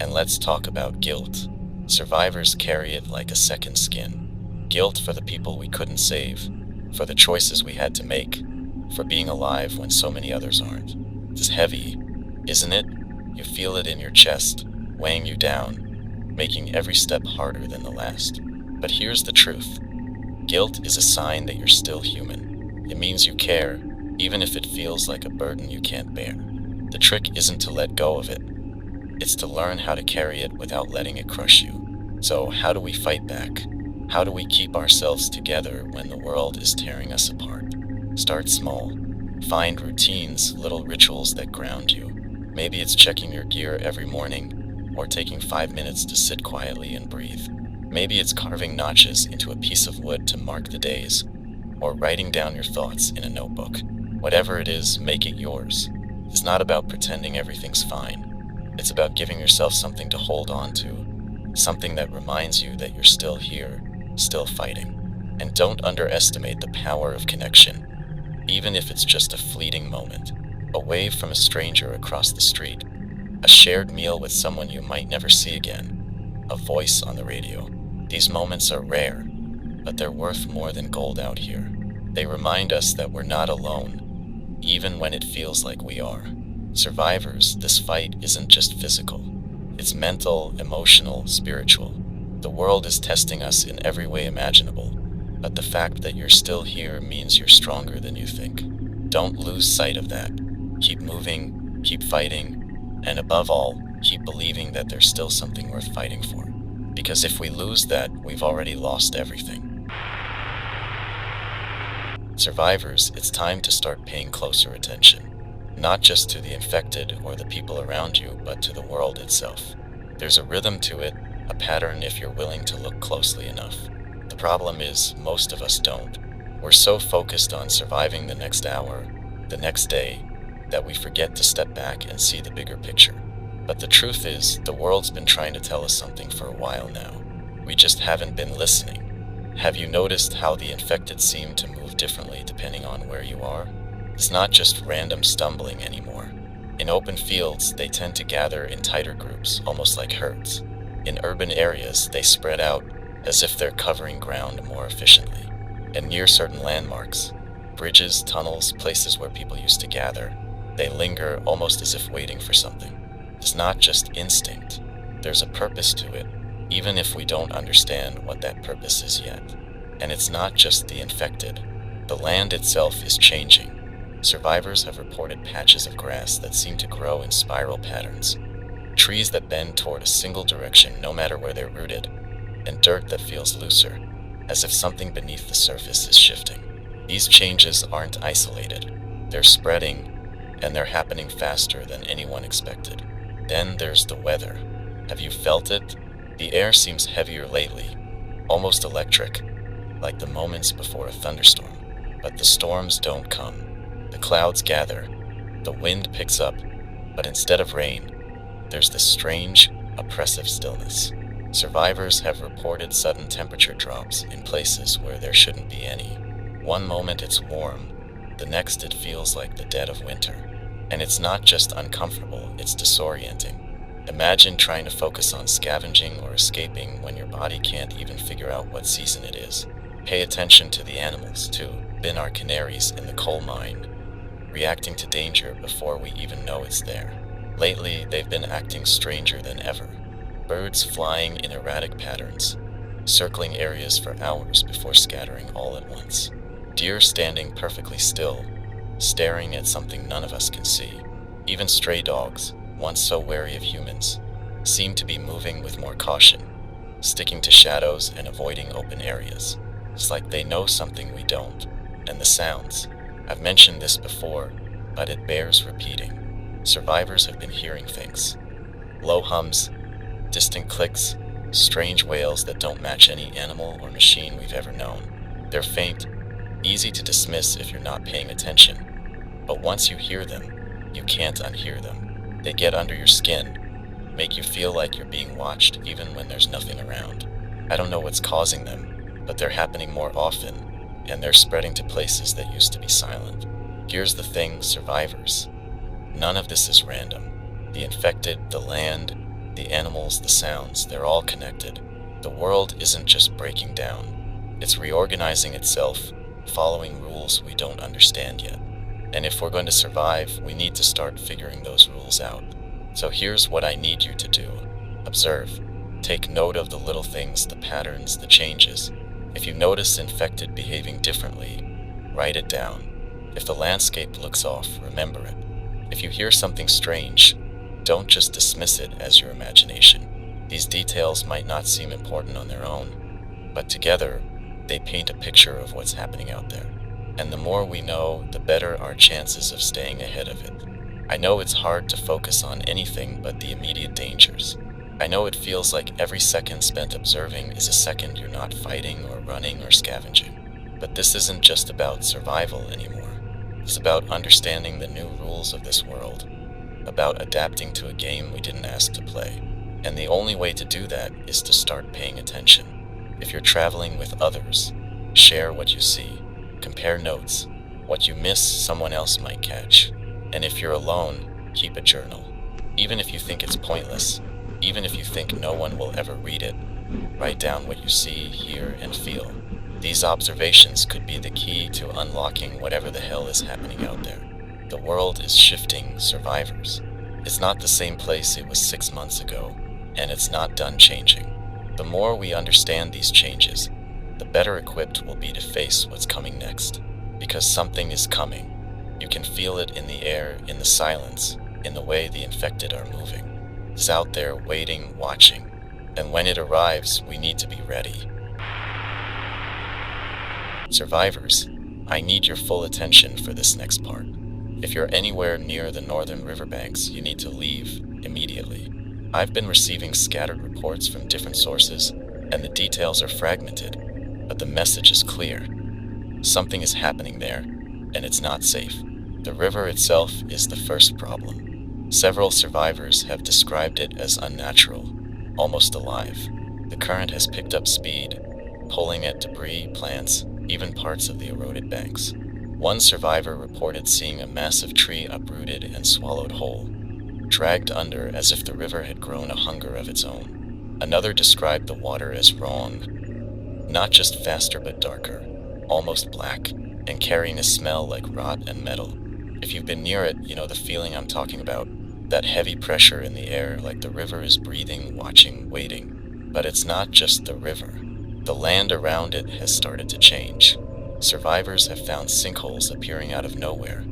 And let's talk about guilt. Survivors carry it like a second skin. Guilt for the people we couldn't save, for the choices we had to make, for being alive when so many others aren't. It's heavy, isn't it? You feel it in your chest, weighing you down, making every step harder than the last. But here's the truth. Guilt is a sign that you're still human. It means you care, even if it feels like a burden you can't bear. The trick isn't to let go of it. It's to learn how to carry it without letting it crush you. So how do we fight back? How do we keep ourselves together when the world is tearing us apart? Start small. Find routines, little rituals that ground you. Maybe it's checking your gear every morning, or taking 5 minutes to sit quietly and breathe. Maybe it's carving notches into a piece of wood to mark the days, or writing down your thoughts in a notebook. Whatever it is, make it yours. It's not about pretending everything's fine. It's about giving yourself something to hold on to, something that reminds you that you're still here, still fighting. And don't underestimate the power of connection, even if it's just a fleeting moment. A wave from a stranger across the street, a shared meal with someone you might never see again, a voice on the radio. These moments are rare, but they're worth more than gold out here. They remind us that we're not alone, even when it feels like we are. Survivors, this fight isn't just physical. It's mental, emotional, spiritual. The world is testing us in every way imaginable, but the fact that you're still here means you're stronger than you think. Don't lose sight of that. Keep moving, keep fighting, and above all, keep believing that there's still something worth fighting for. Because if we lose that, we've already lost everything. Survivors, it's time to start paying closer attention. Not just to the infected or the people around you, but to the world itself. There's a rhythm to it, a pattern if you're willing to look closely enough. The problem is, most of us don't. We're so focused on surviving the next hour, the next day, that we forget to step back and see the bigger picture. But the truth is, the world's been trying to tell us something for a while now. We just haven't been listening. Have you noticed how the infected seem to move differently depending on where you are? It's not just random stumbling anymore. In open fields, they tend to gather in tighter groups, almost like herds. In urban areas, they spread out as if they're covering ground more efficiently. And near certain landmarks, bridges, tunnels, places where people used to gather, they linger almost as if waiting for something. It's not just instinct. There's a purpose to it, even if we don't understand what that purpose is yet. And it's not just the infected. The land itself is changing. Survivors have reported patches of grass that seem to grow in spiral patterns, trees that bend toward a single direction no matter where they're rooted, and dirt that feels looser, as if something beneath the surface is shifting. These changes aren't isolated. They're spreading, and they're happening faster than anyone expected. Then there's the weather. Have you felt it? The air seems heavier lately, almost electric, like the moments before a thunderstorm. But the storms don't come. The clouds gather, the wind picks up, but instead of rain, there's this strange, oppressive stillness. Survivors have reported sudden temperature drops in places where there shouldn't be any. One moment it's warm, the next it feels like the dead of winter. And it's not just uncomfortable, it's disorienting. Imagine trying to focus on scavenging or escaping when your body can't even figure out what season it is. Pay attention to the animals, too. Been our canaries in the coal mine, reacting to danger before we even know it's there. Lately, they've been acting stranger than ever. Birds flying in erratic patterns, circling areas for hours before scattering all at once. Deer standing perfectly still, staring at something none of us can see. Even stray dogs, once so wary of humans, seem to be moving with more caution, sticking to shadows and avoiding open areas. It's like they know something we don't. And the sounds. I've mentioned this before, but it bears repeating. Survivors have been hearing things. Low hums, distant clicks, strange wails that don't match any animal or machine we've ever known. They're faint, easy to dismiss if you're not paying attention. But once you hear them, you can't unhear them. They get under your skin, make you feel like you're being watched even when there's nothing around. I don't know what's causing them, but they're happening more often. And they're spreading to places that used to be silent. Here's the thing, survivors. None of this is random. The infected, the land, the animals, the sounds, they're all connected. The world isn't just breaking down. It's reorganizing itself, following rules we don't understand yet. And if we're going to survive, we need to start figuring those rules out. So here's what I need you to do. Observe. Take note of the little things, the patterns, the changes. If you notice infected behaving differently, write it down. If the landscape looks off, remember it. If you hear something strange, don't just dismiss it as your imagination. These details might not seem important on their own, but together, they paint a picture of what's happening out there. And the more we know, the better our chances of staying ahead of it. I know it's hard to focus on anything but the immediate dangers. I know it feels like every second spent observing is a second you're not fighting or running or scavenging. But this isn't just about survival anymore. It's about understanding the new rules of this world, about adapting to a game we didn't ask to play. And the only way to do that is to start paying attention. If you're traveling with others, share what you see, compare notes. What you miss, someone else might catch. And if you're alone, keep a journal. Even if you think it's pointless, even if you think no one will ever read it, write down what you see, hear, and feel. These observations could be the key to unlocking whatever the hell is happening out there. The world is shifting, survivors. It's not the same place it was 6 months ago, and it's not done changing. The more we understand these changes, the better equipped we'll be to face what's coming next. Because something is coming. You can feel it in the air, in the silence, in the way the infected are moving. It's out there waiting, watching. And when it arrives, we need to be ready. Survivors, I need your full attention for this next part. If you're anywhere near the northern riverbanks, you need to leave immediately. I've been receiving scattered reports from different sources, and the details are fragmented, but the message is clear. Something is happening there, and it's not safe. The river itself is the first problem. Several survivors have described it as unnatural, almost alive. The current has picked up speed, pulling at debris, plants, even parts of the eroded banks. One survivor reported seeing a massive tree uprooted and swallowed whole, dragged under as if the river had grown a hunger of its own. Another described the water as wrong, not just faster but darker, almost black, and carrying a smell like rot and metal. If you've been near it, you know the feeling I'm talking about. That heavy pressure in the air, like the river is breathing, watching, waiting. But it's not just the river. The land around it has started to change. Survivors have found sinkholes appearing out of nowhere,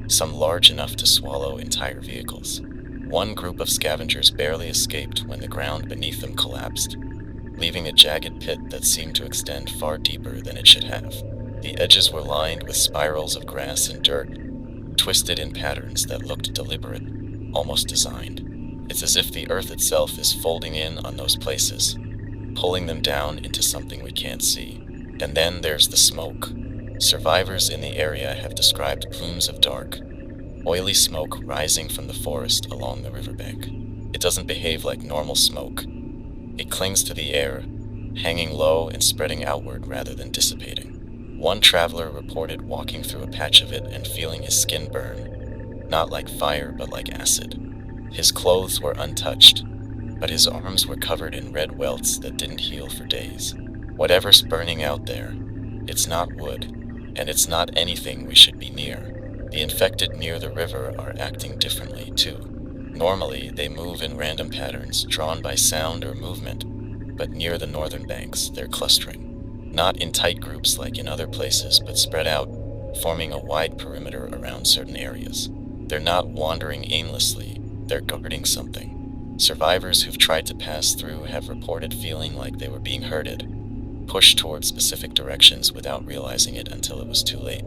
some large enough to swallow entire vehicles. One group of scavengers barely escaped when the ground beneath them collapsed, leaving a jagged pit that seemed to extend far deeper than it should have. The edges were lined with spirals of grass and dirt, twisted in patterns that looked deliberate, almost designed. It's as if the earth itself is folding in on those places, pulling them down into something we can't see. And then there's the smoke. Survivors in the area have described plumes of dark, oily smoke rising from the forest along the riverbank. It doesn't behave like normal smoke. It clings to the air, hanging low and spreading outward rather than dissipating. One traveler reported walking through a patch of it and feeling his skin burn, not like fire but like acid. His clothes were untouched, but his arms were covered in red welts that didn't heal for days. Whatever's burning out there, it's not wood, and it's not anything we should be near. The infected near the river are acting differently too. Normally, they move in random patterns drawn by sound or movement, but near the northern banks, they're clustering. Not in tight groups like in other places, but spread out, forming a wide perimeter around certain areas. They're not wandering aimlessly, they're guarding something. Survivors who've tried to pass through have reported feeling like they were being herded, pushed towards specific directions without realizing it until it was too late.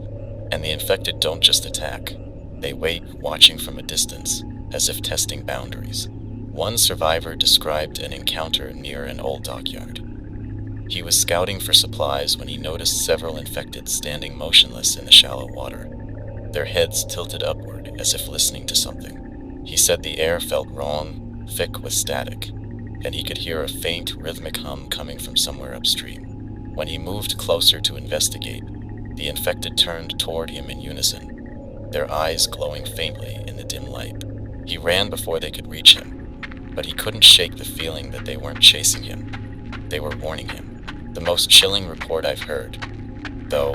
And the infected don't just attack. They wait, watching from a distance, as if testing boundaries. One survivor described an encounter near an old dockyard. He was scouting for supplies when he noticed several infected standing motionless in the shallow water, their heads tilted upward as if listening to something. He said the air felt wrong, thick with static, and he could hear a faint, rhythmic hum coming from somewhere upstream. When he moved closer to investigate, the infected turned toward him in unison, their eyes glowing faintly in the dim light. He ran before they could reach him, but he couldn't shake the feeling that they weren't chasing him. They were warning him. The most chilling report I've heard, though,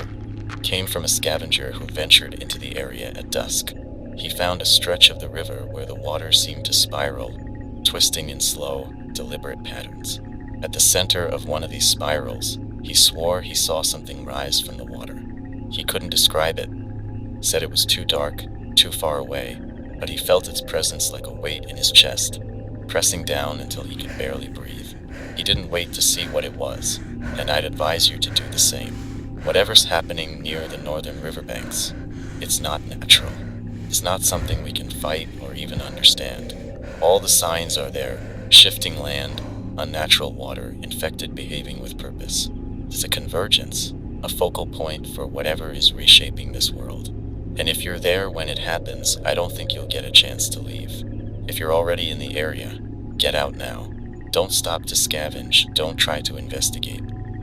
came from a scavenger who ventured into the area at dusk. He found a stretch of the river where the water seemed to spiral, twisting in slow, deliberate patterns. At the center of one of these spirals, he swore he saw something rise from the water. He couldn't describe it, said it was too dark, too far away, but he felt its presence like a weight in his chest, pressing down until he could barely breathe. He didn't wait to see what it was, and I'd advise you to do the same. Whatever's happening near the northern riverbanks, it's not natural. It's not something we can fight or even understand. All the signs are there: shifting land, unnatural water, infected behaving with purpose. It's a convergence, a focal point for whatever is reshaping this world. And if you're there when it happens, I don't think you'll get a chance to leave. If you're already in the area, get out now. Don't stop to scavenge, don't try to investigate.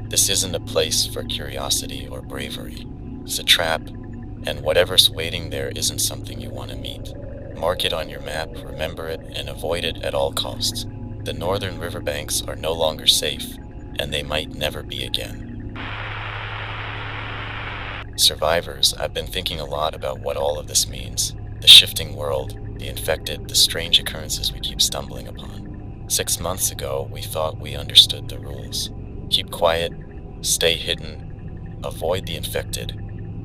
This isn't a place for curiosity or bravery. It's a trap, and whatever's waiting there isn't something you want to meet. Mark it on your map, remember it, and avoid it at all costs. The northern riverbanks are no longer safe, and they might never be again. Survivors, I've been thinking a lot about what all of this means. The shifting world, the infected, the strange occurrences we keep stumbling upon. 6 months ago, we thought we understood the rules. Keep quiet, stay hidden, avoid the infected,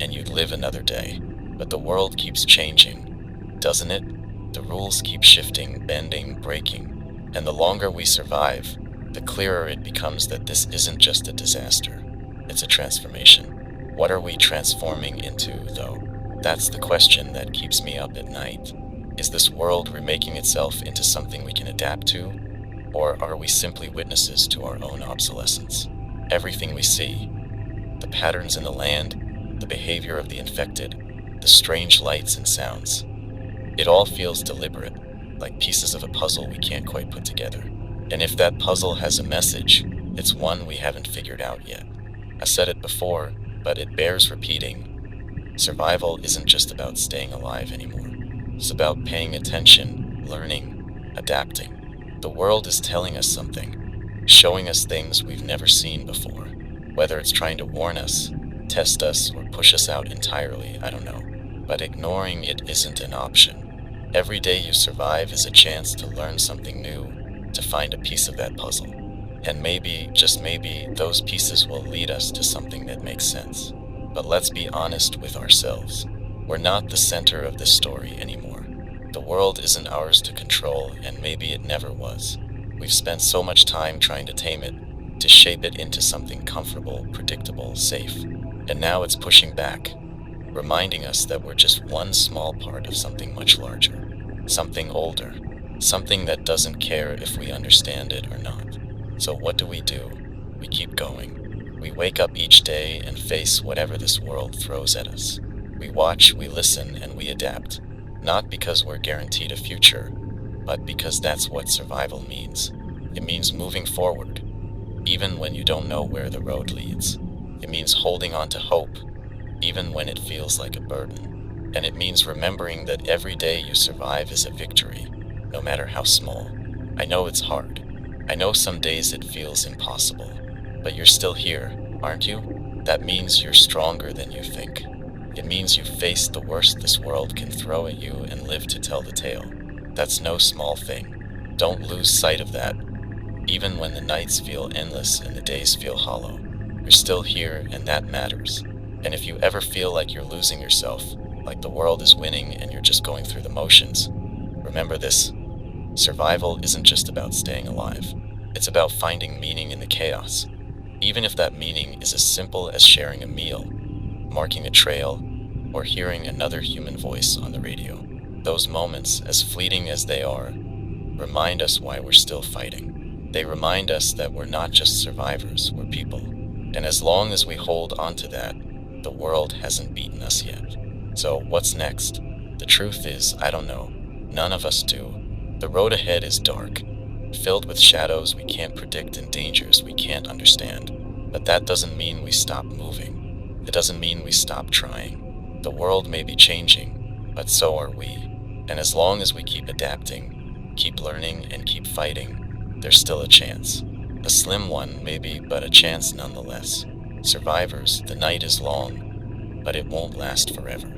and you'd live another day. But the world keeps changing, doesn't it? The rules keep shifting, bending, breaking, and the longer we survive, the clearer it becomes that this isn't just a disaster, it's a transformation. What are we transforming into, though? That's the question that keeps me up at night. Is this world remaking itself into something we can adapt to? Or are we simply witnesses to our own obsolescence? Everything we see, the patterns in the land, the behavior of the infected, the strange lights and sounds. It all feels deliberate, like pieces of a puzzle we can't quite put together. And if that puzzle has a message, it's one we haven't figured out yet. I said it before, but it bears repeating. Survival isn't just about staying alive anymore. It's about paying attention, learning, adapting. The world is telling us something, showing us things we've never seen before. Whether it's trying to warn us, test us, or push us out entirely, I don't know. But ignoring it isn't an option. Every day you survive is a chance to learn something new, to find a piece of that puzzle. And maybe, just maybe, those pieces will lead us to something that makes sense. But let's be honest with ourselves. We're not the center of this story anymore. The world isn't ours to control, and maybe it never was. We've spent so much time trying to tame it, to shape it into something comfortable, predictable, safe. And now it's pushing back, reminding us that we're just one small part of something much larger, something older, something that doesn't care if we understand it or not. So what do? We keep going. We wake up each day and face whatever this world throws at us. We watch, we listen, and we adapt. Not because we're guaranteed a future, but because that's what survival means. It means moving forward, even when you don't know where the road leads. It means holding on to hope, even when it feels like a burden. And it means remembering that every day you survive is a victory, no matter how small. I know it's hard. I know some days it feels impossible, but you're still here, aren't you? That means you're stronger than you think. It means you've faced the worst this world can throw at you and live to tell the tale. That's no small thing. Don't lose sight of that. Even when the nights feel endless and the days feel hollow, you're still here, and that matters. And if you ever feel like you're losing yourself, like the world is winning and you're just going through the motions, remember this. Survival isn't just about staying alive. It's about finding meaning in the chaos. Even if that meaning is as simple as sharing a meal, marking a trail, or hearing another human voice on the radio. Those moments, as fleeting as they are, remind us why we're still fighting. They remind us that we're not just survivors, we're people. And as long as we hold on to that, the world hasn't beaten us yet. So what's next? The truth is, I don't know. None of us do. The road ahead is dark, filled with shadows we can't predict and dangers we can't understand. But that doesn't mean we stop moving. It doesn't mean we stop trying. The world may be changing, but so are we. And as long as we keep adapting, keep learning, and keep fighting, there's still a chance. A slim one, maybe, but a chance nonetheless. Survivors, the night is long, but it won't last forever.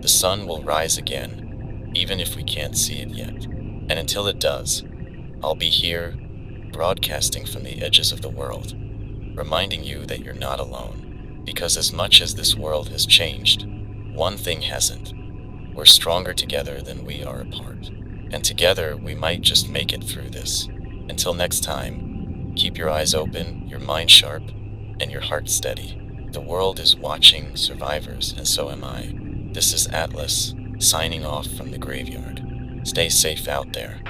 The sun will rise again, even if we can't see it yet. And until it does, I'll be here, broadcasting from the edges of the world, reminding you that you're not alone. Because as much as this world has changed, one thing hasn't. We're stronger together than we are apart. And together, we might just make it through this. Until next time, keep your eyes open, your mind sharp, and your heart steady. The world is watching, survivors, and so am I. This is Atlas, signing off from the graveyard. Stay safe out there.